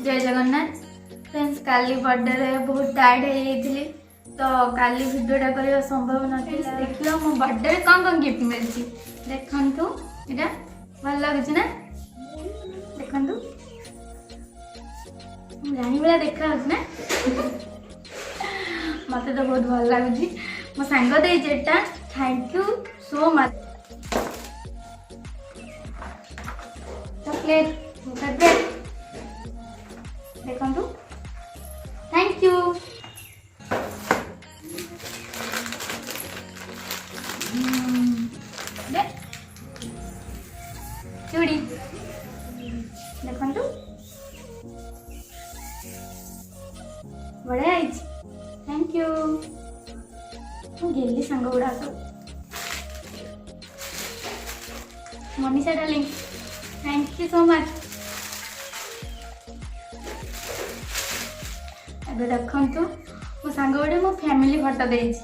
जय जगन्नाथ फ्रेंड्स। काली बर्थडे बहुत टायर्ड हो जाइए तो काली वीडियोटा करने संभव नहीं। देख लो मो बर्थडे कौन गिफ्ट मिली देखु यहाँ भल लगुच ना देखु जानी भाया देखा ना मत तो बहुत भल लगुच मो सांग देटा thank you so much. Chocolate favourite देखु थैंक यू। चूड़ी देखु बढ़िया थैंक यू। गेली सांग गुड़ा सब Manisha darling thank you so much. ଏବେ ଦେଖନ୍ତୁ ମୋ ସାଙ୍ଗ ଗୋଟେ ମୋ ଫ୍ୟାମିଲି ଫଟୋ ଦେଇଛି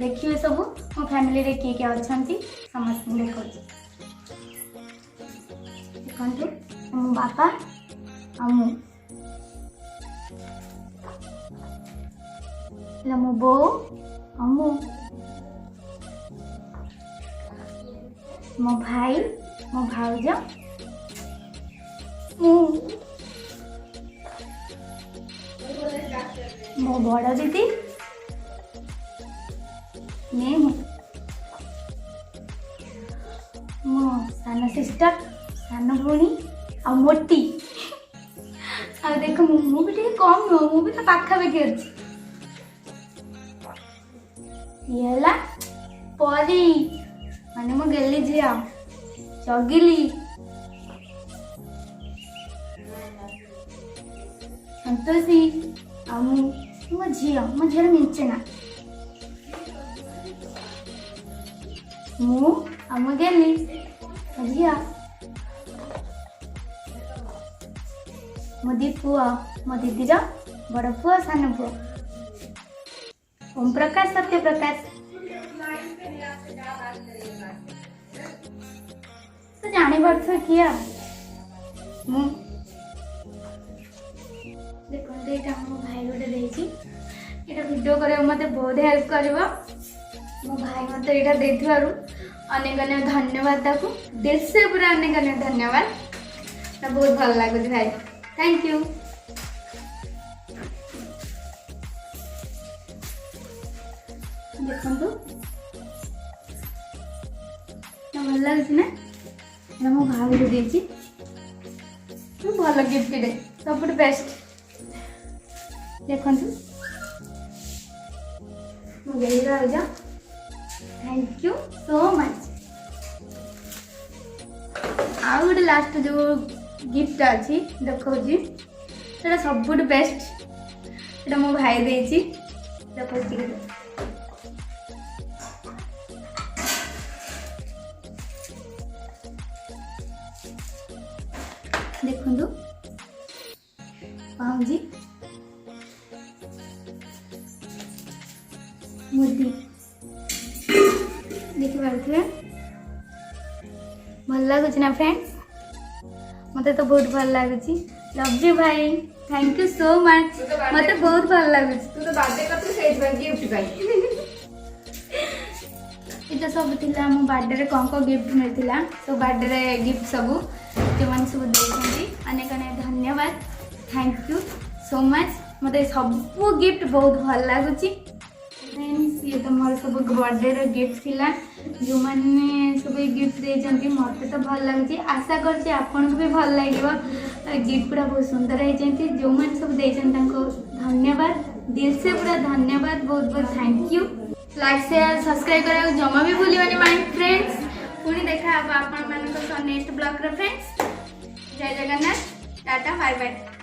ଦେଖିବେ ସବୁ ମୋ ଫ୍ୟାମିଲିରେ କିଏ କିଏ ଅଛନ୍ତି ସମସ୍ତଙ୍କୁ ଦେଖାଉଛି। ଦେଖନ୍ତୁ ମୋ ବାପା ଆଉ ମୁଁ ହେଲା ମୋ ବୋଉ ଆଉ ମୁଁ ମୋ ଭାଇ ମୋ ଭାଉଜ ମୁଁ मो बड़ दीदी मैं मो सान सिस्टर सान भौणी आ मोटी आ देख मु भी कम नुह मु भी तो पाखापाखि अच्छी ये परी माने मो गेली झिया चगिली संतोषी मो झीर मिंचे ना मु गेली झिया मो दी पुआ मो दीदी बड़ पुआ सान पुआ ओम प्रकाश सत्य प्रकाश तो जानी पार्थ किया देखो ये मो भाई गोटे देटा वीडियो कर मत बहुत हेल्प कर मो भाई मत यहाँ देथिबारु अनेक अनेक धन्यवाद ताकू दिल से पूरा अनेक अनेक धन्यवाद तो बहुत भल लगुच भाई थैंक यू। देखु भल लगुच ना मो भाई को देची भल गिफ्ट दे सब बेस्ट देखु थैंक यू सो मच। आ गए लास्ट जो गिफ्ट अच्छी देखा सब बेस्ट मो भाई देची देखो देखु पाऊँजी मुदी देखी पारे भल लगुच ना फ्रेंड्स मत तो बहुत भल लगुच लव यू भाई थैंक यू सो मच मत बहुत भल लगुच तू तो बर्थडे कर से गिफ्ट पाई ये सब थिला मो बर्थडे रे कौन गिफ्ट मिलता सब बर्थडे रे गिफ्ट सब जो मैंने सब देते अनेक अनेक धन्यवाद थैंक यू सो मच मत सब गिफ्ट बहुत भल लगुच। फ्रेंड्स ये तो मोर सब बर्थडे गिफ्ट थिला जो मैंने सब गिफ्ट देते मत तो भल लगे आशा कर आपन को भी भल लगे गिफ्ट पूरा बहुत सुंदर होती जो मैंने सब देते धन्यवाद दिल से पूरा धन्यवाद बहुत बहुत thank you. Like share subscribe करा जमा भी भूलिबानी माय फ्रेंड्स पुणी देखा आप नेक्स्ट ब्लॉग फ्रेंड्स जय जगन्नाथ टाटा बाय बाय।